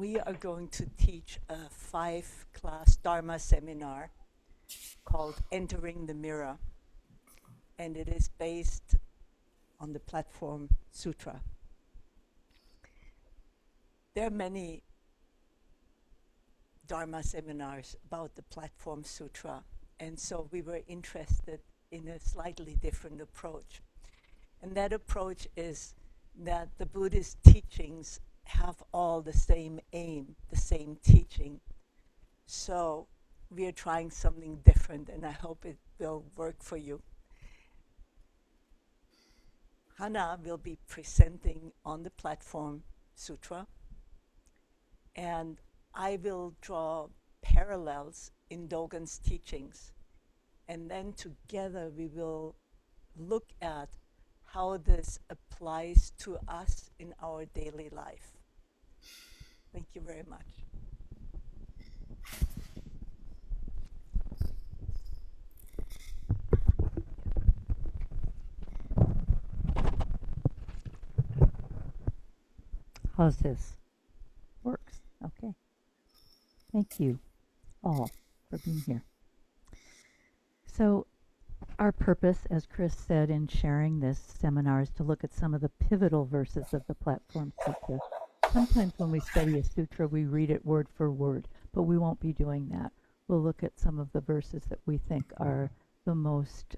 we are going to teach a 5-class Dharma seminar called Entering the Mirror, and it is based on the platform Sutra. There are many Dharma seminars about the platform Sutra, and so we were interested in a slightly different approach. And that approach is that the Buddhist teachings have all the same aim, the same teaching. So we are trying something different, and I hope it will work for you. Hana will be presenting on the platform Sutra, and I will draw parallels in Dogen's teachings. And then together we will look at how this applies to us in our daily life. Thank you very much. How's this? Works. Okay. Thank you all for being here. So our purpose, as Chris said, in sharing this seminar is to look at some of the pivotal verses of the Platform Sutra. Sometimes when we study a sutra, we read it word for word, but we won't be doing that. We'll look at some of the verses that we think are the most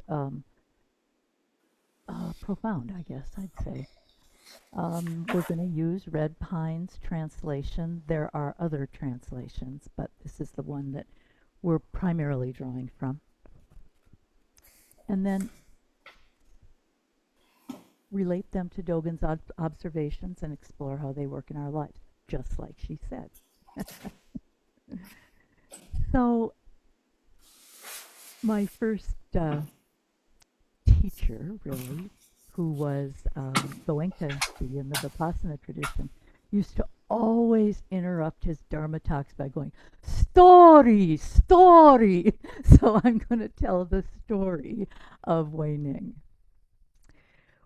profound, I guess I'd say. We're going to use Red Pine's translation. There are other translations, but this is the one that we're primarily drawing from. And then relate them to Dogen's observations and explore how they work in our lives, just like she said. So my first teacher, really, who was Goenka-ji in the Vipassana tradition, used to always interrupt his Dharma talks by going, story, story. So I'm going to tell the story of Wei Ning.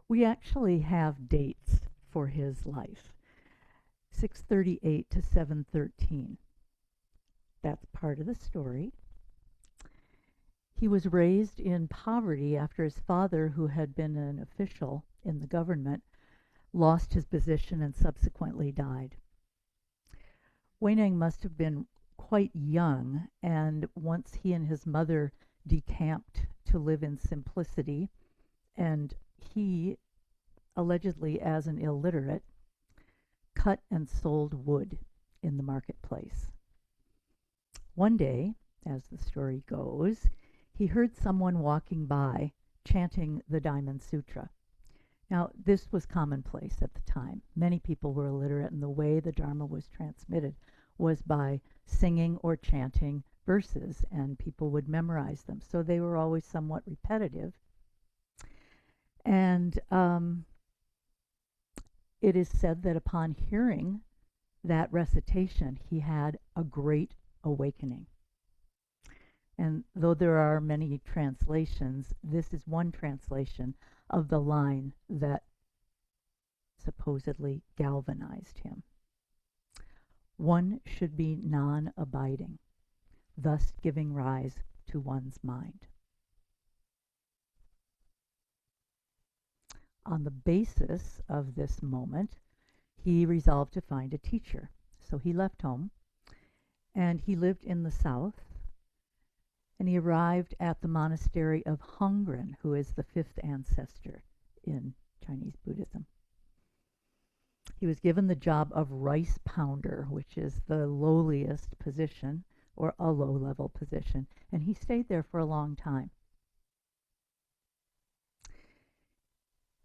We actually have dates for his life, 638 to 713. That's part of the story. He was raised in poverty after his father, who had been an official in the government, lost his position and subsequently died. Wei Ning must have been quite young, and once he and his mother decamped to live in simplicity, and he, allegedly as an illiterate, cut and sold wood in the marketplace. One day, as the story goes, he heard someone walking by chanting the Diamond Sutra. Now, this was commonplace at the time. Many people were illiterate, and the way the Dharma was transmitted was by singing or chanting verses, and people would memorize them. So they were always somewhat repetitive. And it is said that upon hearing that recitation, he had a great awakening. And though there are many translations, this is one translation of the line that supposedly galvanized him. One should be non-abiding, thus giving rise to one's mind. On the basis of this moment, he resolved to find a teacher. So he left home, and he lived in the south, and he arrived at the monastery of Hongren, who is the 5th ancestor in Chinese Buddhism. He was given the job of rice pounder, which is the lowliest position, or a low-level position, and he stayed there for a long time.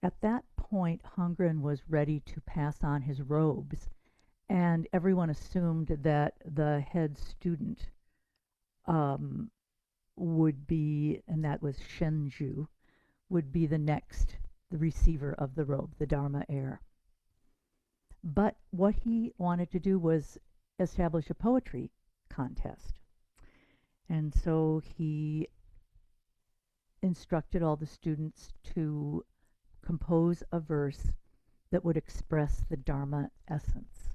At that point, Hongren was ready to pass on his robes, and everyone assumed that the head student would be, and that was Shenju, would be the receiver of the robe, the Dharma heir. But what he wanted to do was establish a poetry contest. And so he instructed all the students to compose a verse that would express the Dharma essence.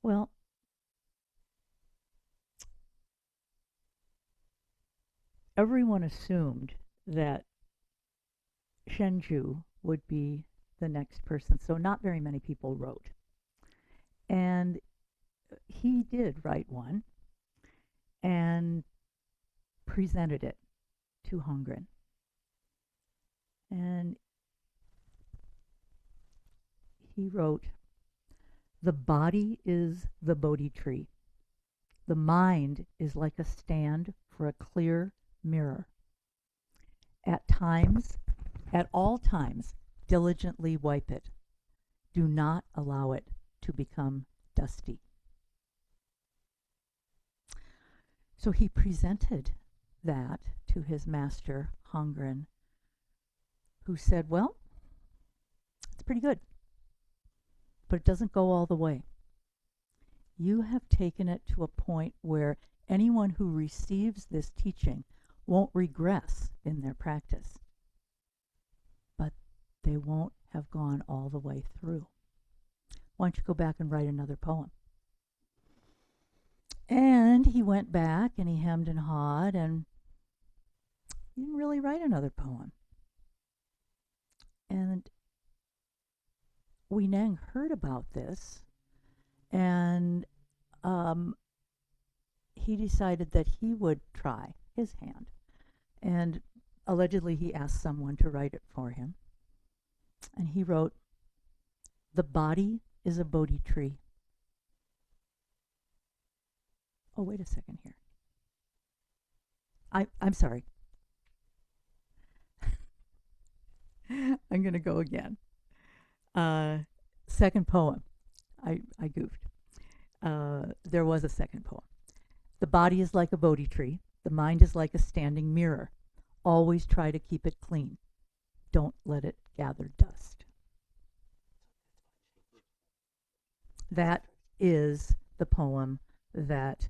Well, everyone assumed that Shenju would be the next person, so not very many people wrote. And he did write one and presented it to Hongren. And he wrote, "The body is the Bodhi tree. The mind is like a stand for a clear mirror. At times, at all times, diligently wipe it. Do not allow it to become dusty." So he presented that to his master, Hongren, who said, "Well, it's pretty good, but it doesn't go all the way. You have taken it to a point where anyone who receives this teaching won't regress in their practice, but they won't have gone all the way through. Why don't you go back and write another poem?" And he went back and he hemmed and hawed and he didn't really write another poem. And Wei-Neng heard about this, and he decided that he would try his hand. And allegedly he asked someone to write it for him. And he wrote, "The body is a Bodhi tree." Oh, wait a second here. I'm sorry. I'm going to go again. Second poem. I goofed. There was a second poem. "The body is like a Bodhi tree. The mind is like a standing mirror. Always try to keep it clean. Don't let it gather dust." That is the poem that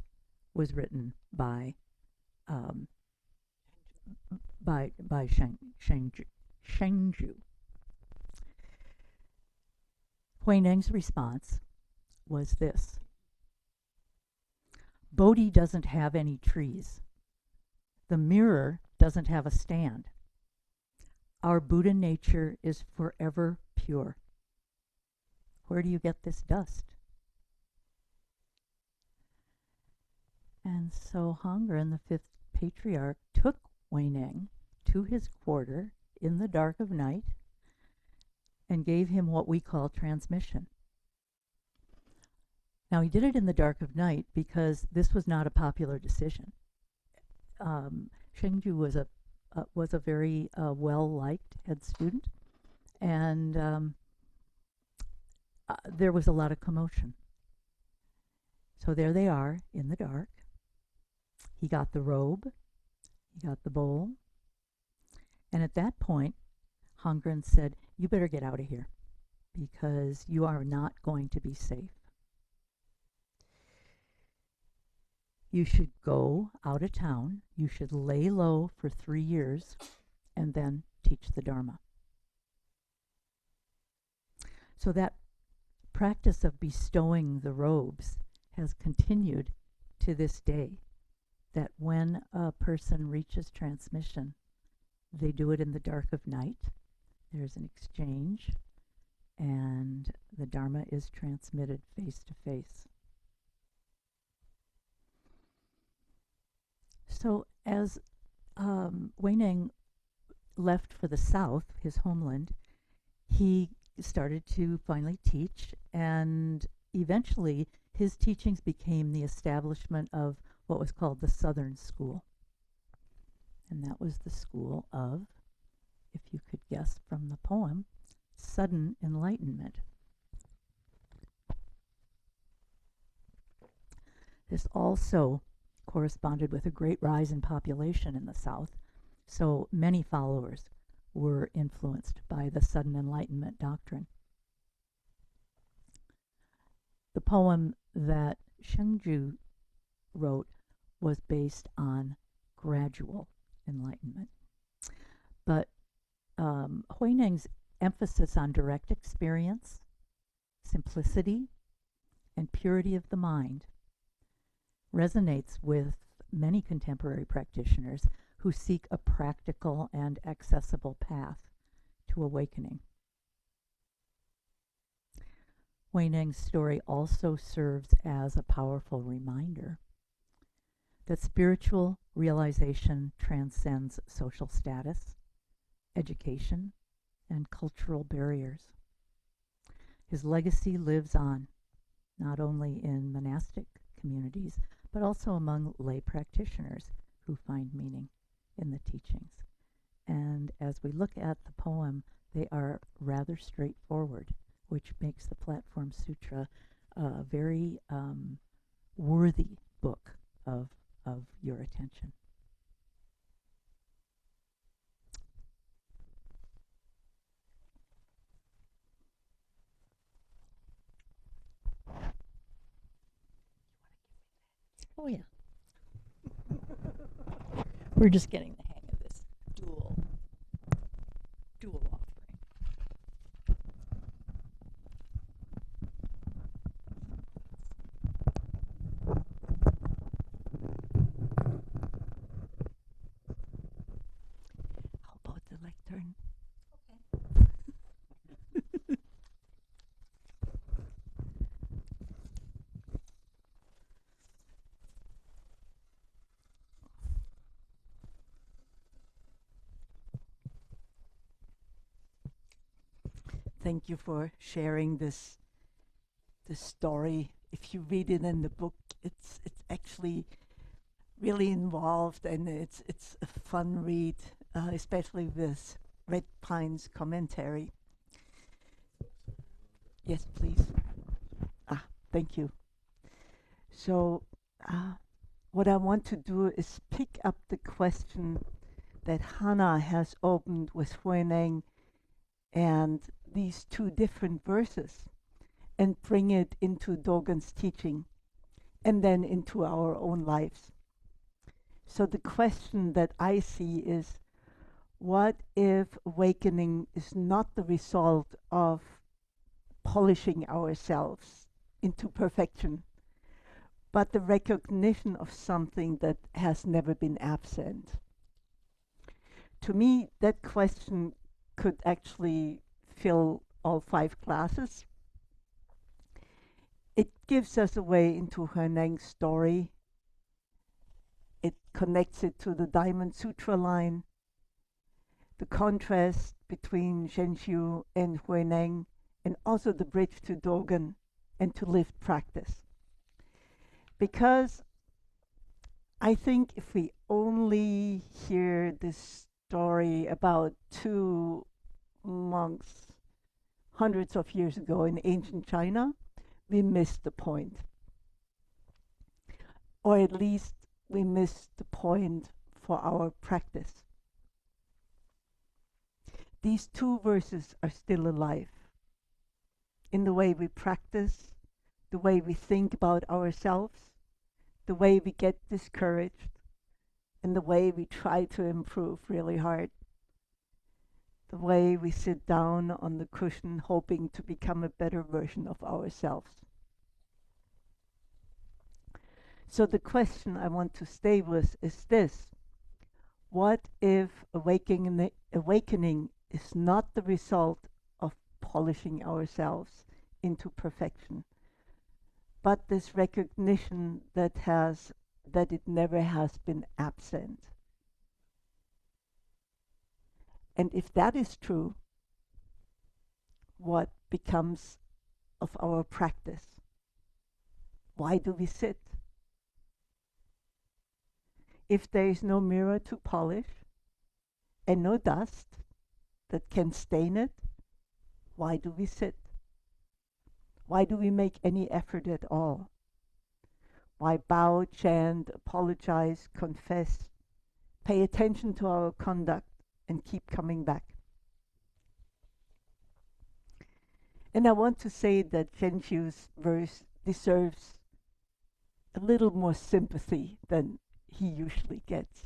was written by Shengju. Wei-Neng's response was this: "Bodhi doesn't have any trees. The mirror doesn't have a stand. Our Buddha nature is forever pure. Where do you get this dust?" And so Hongren, the fifth patriarch, took Wei-Neng to his quarter in the dark of night and gave him what we call transmission. Now, he did it in the dark of night because this was not a popular decision. Shengju was a very well-liked head student, and there was a lot of commotion. So there they are in the dark. He got the robe, he got the bowl, and at that point, Hongren said, "You better get out of here because you are not going to be safe. You should go out of town, you should lay low for 3 years, and then teach the Dharma." So that practice of bestowing the robes has continued to this day, that when a person reaches transmission, they do it in the dark of night. There's an exchange, and the Dharma is transmitted face to face. So as Wei-Neng left for the south, his homeland, he started to finally teach, and eventually his teachings became the establishment of what was called the Southern School. And that was the school of, if you could guess from the poem, sudden enlightenment. This also corresponded with a great rise in population in the South, so many followers were influenced by the sudden enlightenment doctrine. The poem that Shengju wrote was based on gradual enlightenment. But Wei-Neng's emphasis on direct experience, simplicity, and purity of the mind resonates with many contemporary practitioners who seek a practical and accessible path to awakening. Huineng's story also serves as a powerful reminder that spiritual realization transcends social status, education, and cultural barriers. His legacy lives on, not only in monastic communities, but also among lay practitioners who find meaning in the teachings. And as we look at the poem, they are rather straightforward, which makes the Platform Sutra a very worthy book of your attention. Oh yeah. We're just getting the hang of this dual offering. How about the lectern? Thank you for sharing this story. If you read it in the book, it's actually really involved, and it's a fun read, especially with Red Pine's commentary. Yes, please. Thank you. So, what I want to do is pick up the question that Hannah has opened with Huineng and these two different verses, and bring it into Dogen's teaching and then into our own lives. So the question that I see is, what if awakening is not the result of polishing ourselves into perfection, but the recognition of something that has never been absent? To me, that question could actually fill all 5 classes. It gives us a way into Huineng's story. It connects it to the Diamond Sutra line, the contrast between Seiu and Huineng, and also the bridge to Dogen and to lived practice. Because I think if we only hear this story about 2 monks hundreds of years ago in ancient China, we miss the point. Or at least we miss the point for our practice. These 2 verses are still alive in the way we practice, the way we think about ourselves, the way we get discouraged, and the way we try to improve really hard. The way we sit down on the cushion hoping to become a better version of ourselves. So the question I want to stay with is this: what if awakening is not the result of polishing ourselves into perfection, but this recognition that it never has been absent? And if that is true, what becomes of our practice? Why do we sit? If there is no mirror to polish and no dust that can stain it, why do we sit? Why do we make any effort at all? Why bow, chant, apologize, confess, pay attention to our conduct, and keep coming back? And I want to say that Shenxiu's verse deserves a little more sympathy than he usually gets.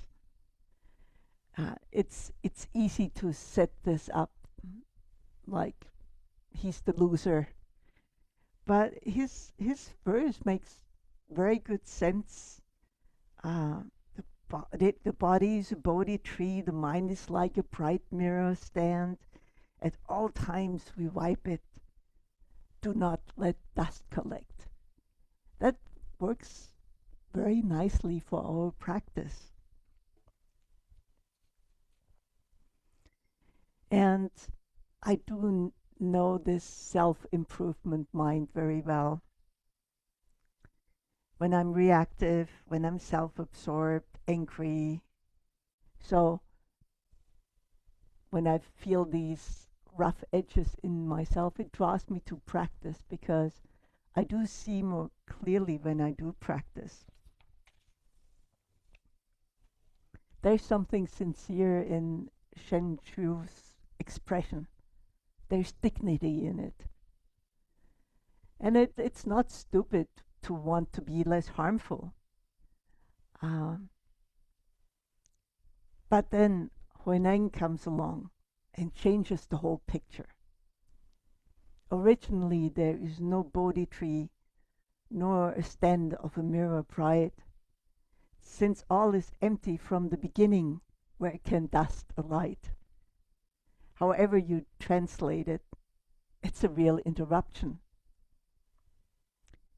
It's easy to set this up like he's the loser, But his verse makes very good sense. Uh, the body is a Bodhi tree. The mind is like a bright mirror stand. At all times we wipe it. Do not let dust collect. That works very nicely for our practice. And I do know this self-improvement mind very well. When I'm reactive, when I'm self-absorbed, angry. So when I feel these rough edges in myself, it draws me to practice because I do see more clearly when I do practice. There's something sincere in Shen Chu's expression. There's dignity in it. And it's not stupid to want to be less harmful. But then Huineng comes along and changes the whole picture. Originally, there is no Bodhi tree, nor a stand of a mirror bright, since all is empty from the beginning, where can dust alight? However you translate it, it's a real interruption.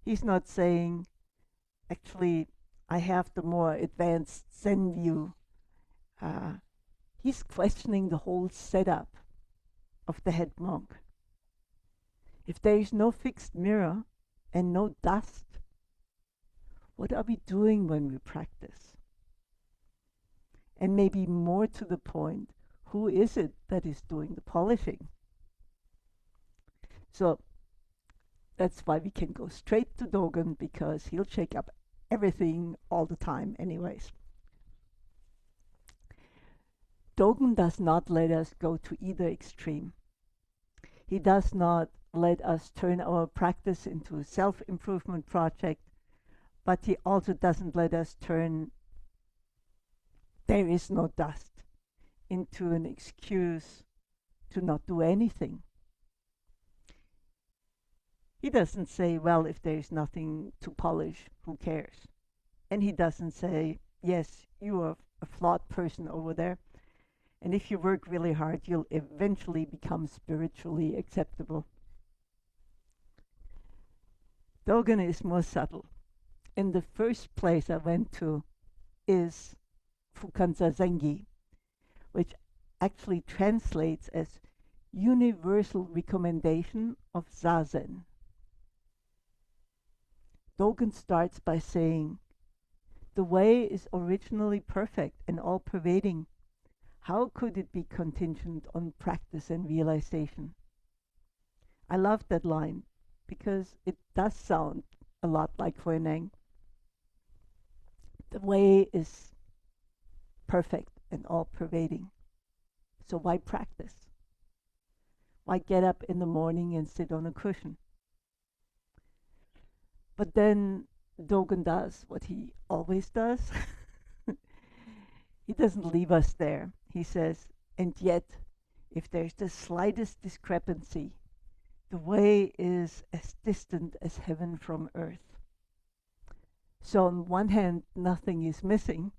He's not saying, actually, I have the more advanced Zen view. He's questioning the whole setup of the head monk. If there is no fixed mirror and no dust, what are we doing when we practice? And maybe more to the point, who is it that is doing the polishing? So that's why we can go straight to Dogen, because he'll shake up everything all the time anyways. Dogen does not let us go to either extreme. He does not let us turn our practice into a self-improvement project, but he also doesn't let us turn there is no dust into an excuse to not do anything. He doesn't say, well, if there's nothing to polish, who cares? And he doesn't say, yes, you are a flawed person over there, and if you work really hard, you'll eventually become spiritually acceptable. Dogen is more subtle. In the first place I went to is Fukanza Zengi, which actually translates as universal recommendation of Zazen. Dogen starts by saying, the way is originally perfect and all-pervading. How could it be contingent on practice and realization? I love that line because it does sound a lot like Huineng. The way is perfect and all-pervading. So why practice? Why get up in the morning and sit on a cushion? But then Dogen does what he always does. He doesn't leave us there. He says, and yet, if there's the slightest discrepancy, the way is as distant as heaven from earth. So on one hand, nothing is missing.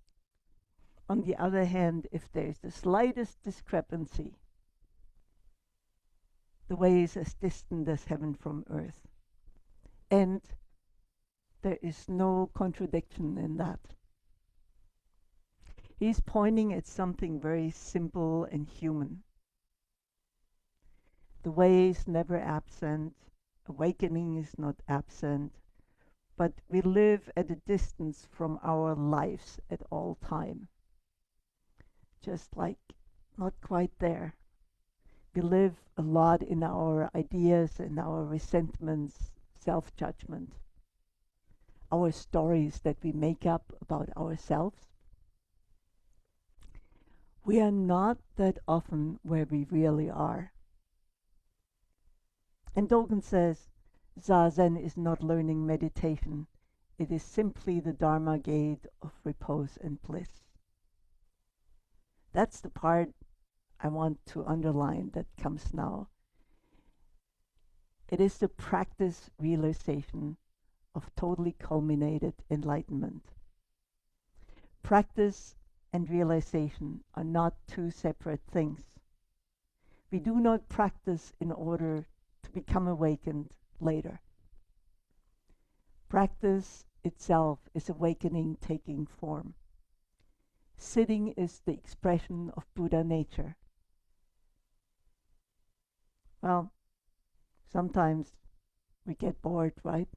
On the other hand, if there's the slightest discrepancy, the way is as distant as heaven from earth. And there is no contradiction in that. He's pointing at something very simple and human. The way is never absent, awakening is not absent, but we live at a distance from our lives at all time. Just like not quite there. We live a lot in our ideas and our resentments, self-judgment, our stories that we make up about ourselves. We are not that often where we really are. And Dogen says, Zazen is not learning meditation. It is simply the Dharma gate of repose and bliss. That's the part I want to underline that comes now. It is the practice realization of totally culminated enlightenment. Practice and realization are not two separate things. We do not practice in order to become awakened later. Practice itself is awakening taking form. Sitting is the expression of Buddha nature. Well, sometimes we get bored, right?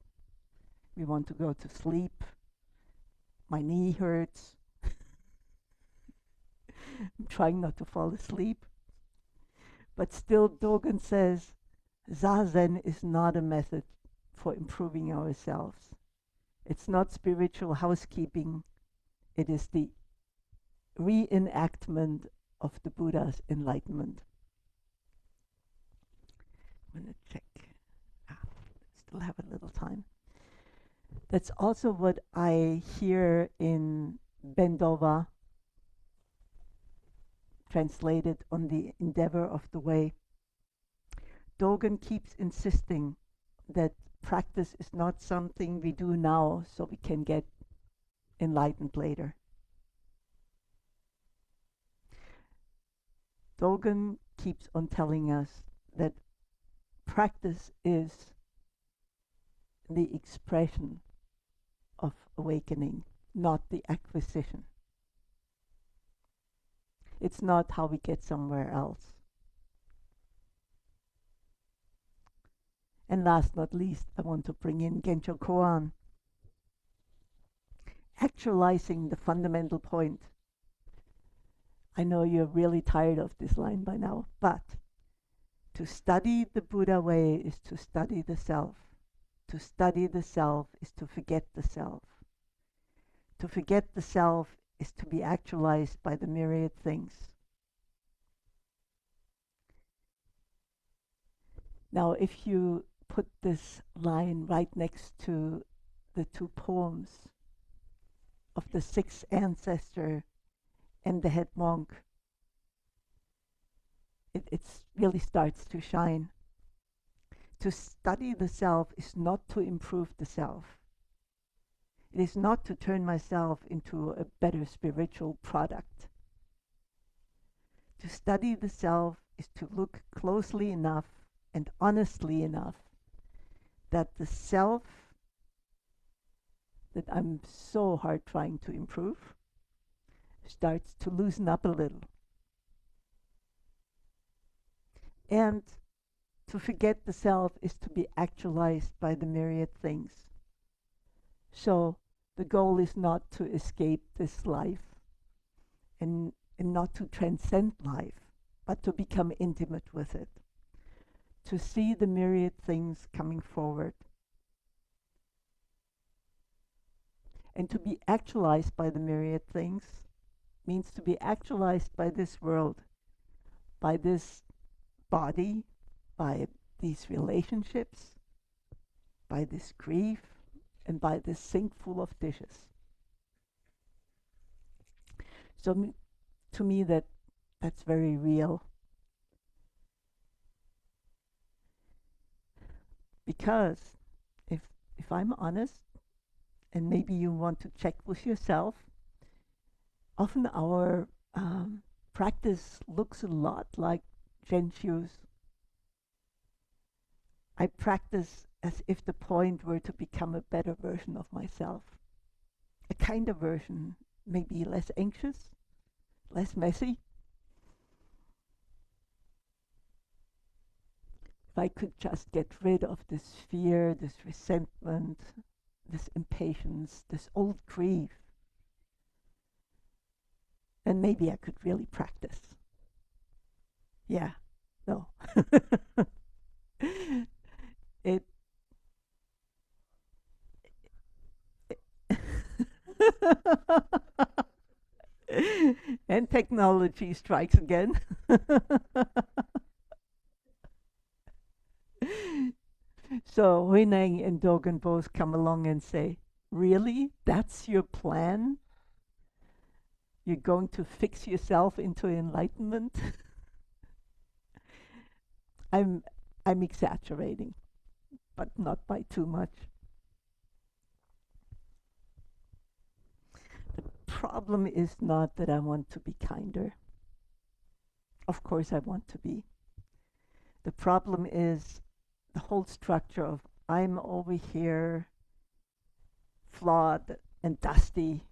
We want to go to sleep. My knee hurts. I'm trying not to fall asleep. But still, Dogen says, Zazen is not a method for improving ourselves. It's not spiritual housekeeping. It is the reenactment of the Buddha's enlightenment. I'm going to check. Still have a little time. That's also what I hear in Bendova, translated on the Endeavor of the Way. Dogen keeps insisting that practice is not something we do now so we can get enlightened later. Dogen keeps on telling us that practice is the expression of awakening, not the acquisition. It's not how we get somewhere else. And last not least, I want to bring in Gencho Koan. Actualizing the fundamental point. I know you're really tired of this line by now, but to study the Buddha way is to study the self. To study the self is to forget the self. To forget the self is to be actualized by the myriad things. Now, if you put this line right next to the two poems of the sixth ancestor and the head monk, it really starts to shine. To study the self is not to improve the self. It is not to turn myself into a better spiritual product. To study the self is to look closely enough and honestly enough that the self that I'm so hard trying to improve starts to loosen up a little. And to forget the self is to be actualized by the myriad things. So the goal is not to escape this life and not to transcend life, but to become intimate with it. To see the myriad things coming forward. And to be actualized by the myriad things means to be actualized by this world, by this body, by these relationships, by this grief, and by this sink full of dishes. So to me that's very real. Because if I'm honest, and maybe you want to check with yourself, often our practice looks a lot like Genshu's. I practice as if the point were to become a better version of myself. A kinder version, maybe less anxious, less messy. If I could just get rid of this fear, this resentment, this impatience, this old grief, then maybe I could really practice. Yeah, no. it and technology strikes again. So Huineng and Dogen both come along and say, really? That's your plan? You're going to fix yourself into enlightenment? I'm exaggerating. but not by too much. The problem is not that I want to be kinder. Of course, I want to be. The problem is the whole structure of I'm over here, flawed and dusty,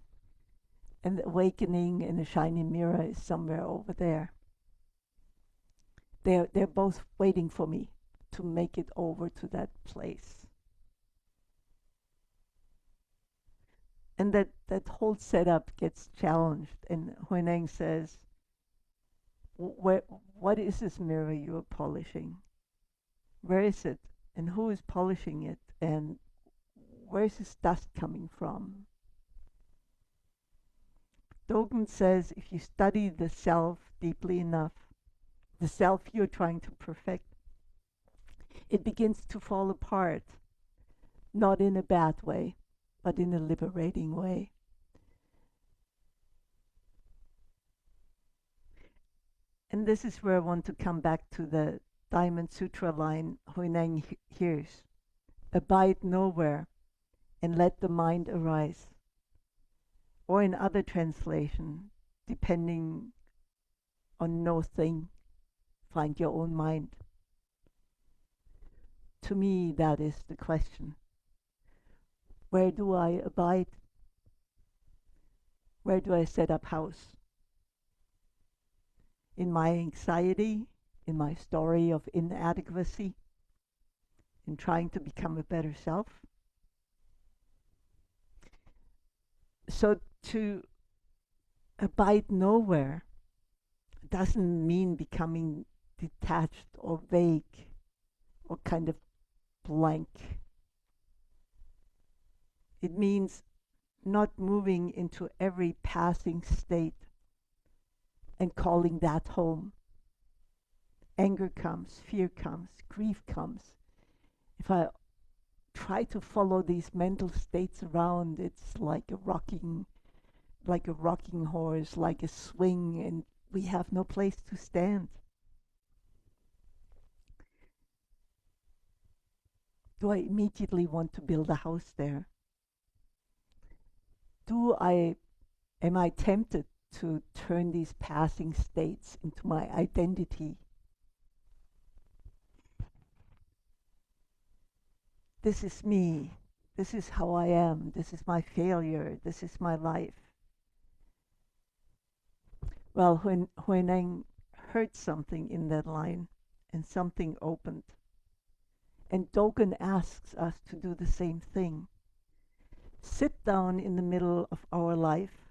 and the awakening in a shiny mirror is somewhere over there. They're both waiting for me to make it over to that place. And that whole setup gets challenged. And Huineng says, what is this mirror you are polishing? Where is it? And who is polishing it? And where is this dust coming from? Dogen says if you study the self deeply enough, the self you're trying to perfect, it begins to fall apart, not in a bad way, but in a liberating way. And this is where I want to come back to the Diamond Sutra line Huineng hears. Abide nowhere and let the mind arise. Or in other translation, depending on no thing, find your own mind. To me, that is the question. Where do I abide? Where do I set up house? In my anxiety, in my story of inadequacy, in trying to become a better self? So to abide nowhere doesn't mean becoming detached or vague or kind of blank. It means not moving into every passing state and calling that home. Anger comes, fear comes, grief comes. If I try to follow these mental states around, it's like a rocking horse, like a swing, and we have no place to stand. Do I immediately want to build a house there? Am I tempted to turn these passing states into my identity? This is me. This is how I am. This is my failure. This is my life. Well, when I heard something in that line and something opened, and Dogen asks us to do the same thing. Sit down in the middle of our life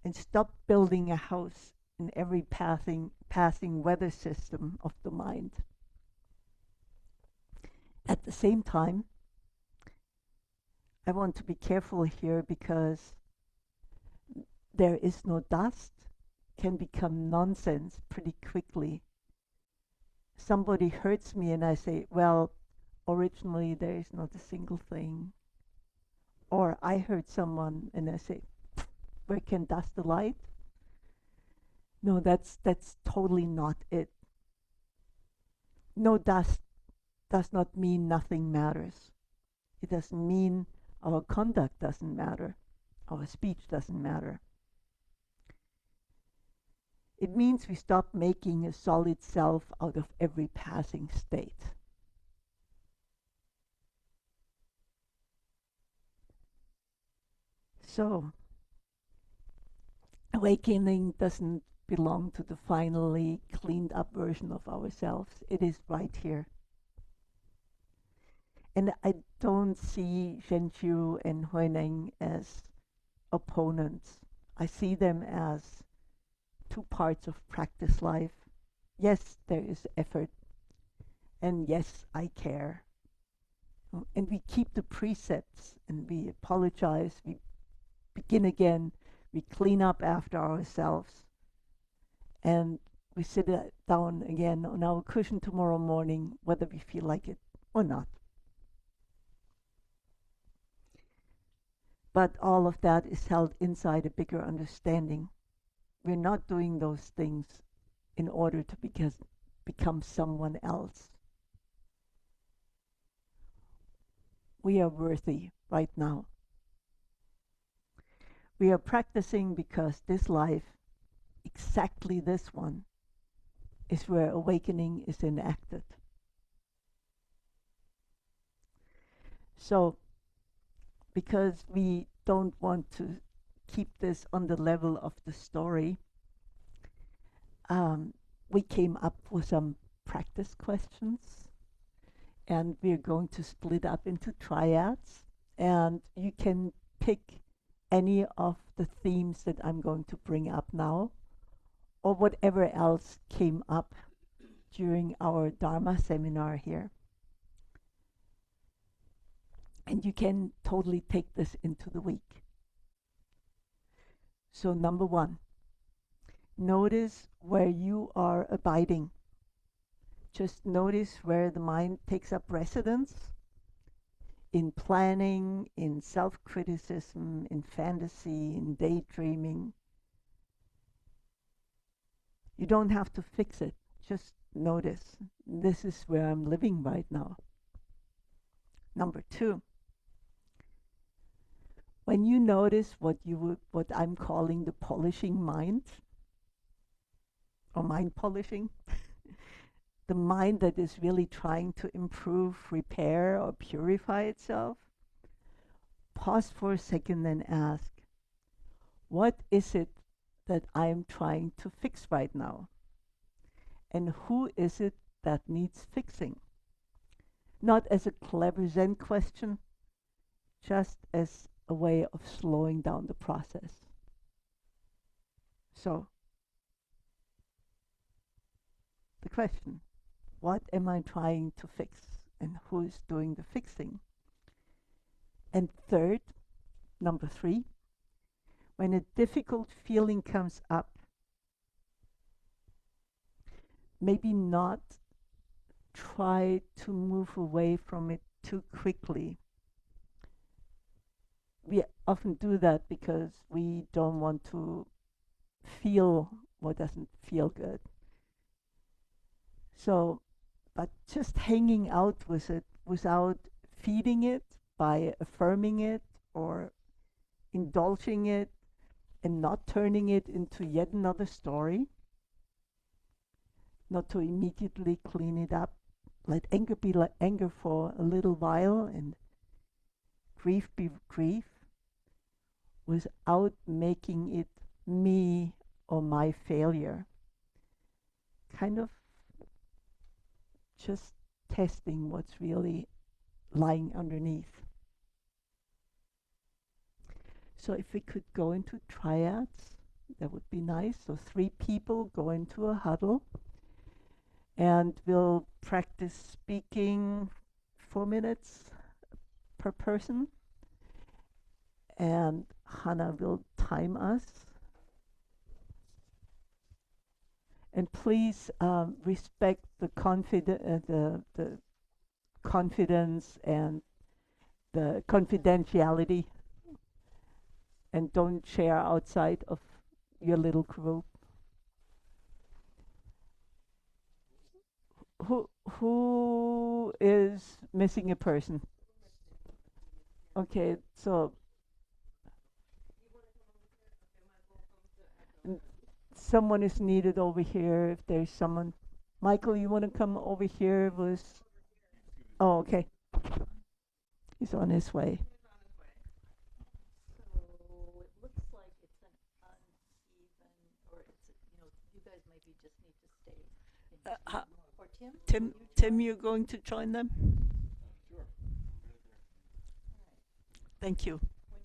and stop building a house in every passing weather system of the mind. At the same time, I want to be careful here because there is no dust can become nonsense pretty quickly. Somebody hurts me and I say, well, originally there is not a single thing. Or I hurt someone and I say, where can dust the light? No, that's totally not it. No dust does not mean nothing matters. It doesn't mean our conduct doesn't matter. Our speech doesn't matter. It means we stop making a solid self out of every passing state. So, awakening doesn't belong to the finally cleaned up version of ourselves. It is right here. And I don't see Zhenju and Huineng as opponents. I see them as two parts of practice life. Yes, there is effort. And yes, I care. And we keep the precepts and we apologize, we begin again, we clean up after ourselves. And we sit down again on our cushion tomorrow morning, whether we feel like it or not. But all of that is held inside a bigger understanding. We're not doing those things in order to become someone else. we are worthy right now. We are practicing because this life, exactly this one, is where awakening is enacted. So, because we don't want to keep this on the level of the story, we came up with some practice questions, and we're going to split up into triads, and you can pick any of the themes that I'm going to bring up now, or whatever else came up during our Dharma seminar here. And you can totally take this into the week. So number 1, notice where you are abiding. Just notice where the mind takes up residence, in planning, in self-criticism, in fantasy, in daydreaming. You don't have to fix it, just notice. This is where I'm living right now. Number 2, when you notice what I'm calling the polishing mind, or mind polishing, the mind that is really trying to improve, repair, or purify itself, pause for a second and ask, what is it that I'm trying to fix right now? And who is it that needs fixing? Not as a clever Zen question, just as a way of slowing down the process. So, the question, what am I trying to fix, and who is doing the fixing? And third, number 3, when a difficult feeling comes up, maybe not try to move away from it too quickly. We often do that because we don't want to feel what doesn't feel good. So, but just hanging out with it without feeding it by affirming it or indulging it and not turning it into yet another story, not to immediately clean it up. Let anger be like anger for a little while and grief be grief, without making it me or my failure. Kind of just testing what's really lying underneath. So if we could go into triads, that would be nice. So 3 people go into a huddle, and we'll practice speaking 4 minutes per person. And Hannah will time us. And please respect the confidence and the confidentiality, and don't share outside of your little group. Who is missing a person? Okay, so someone is needed over here. If there's someone, Michael, you want to come over here with? Oh, okay. He's on his way. So it looks like it's an uneven, or it's, you guys maybe just need to stay in or Tim? Tim, you're going to join them? Sure. Thank you.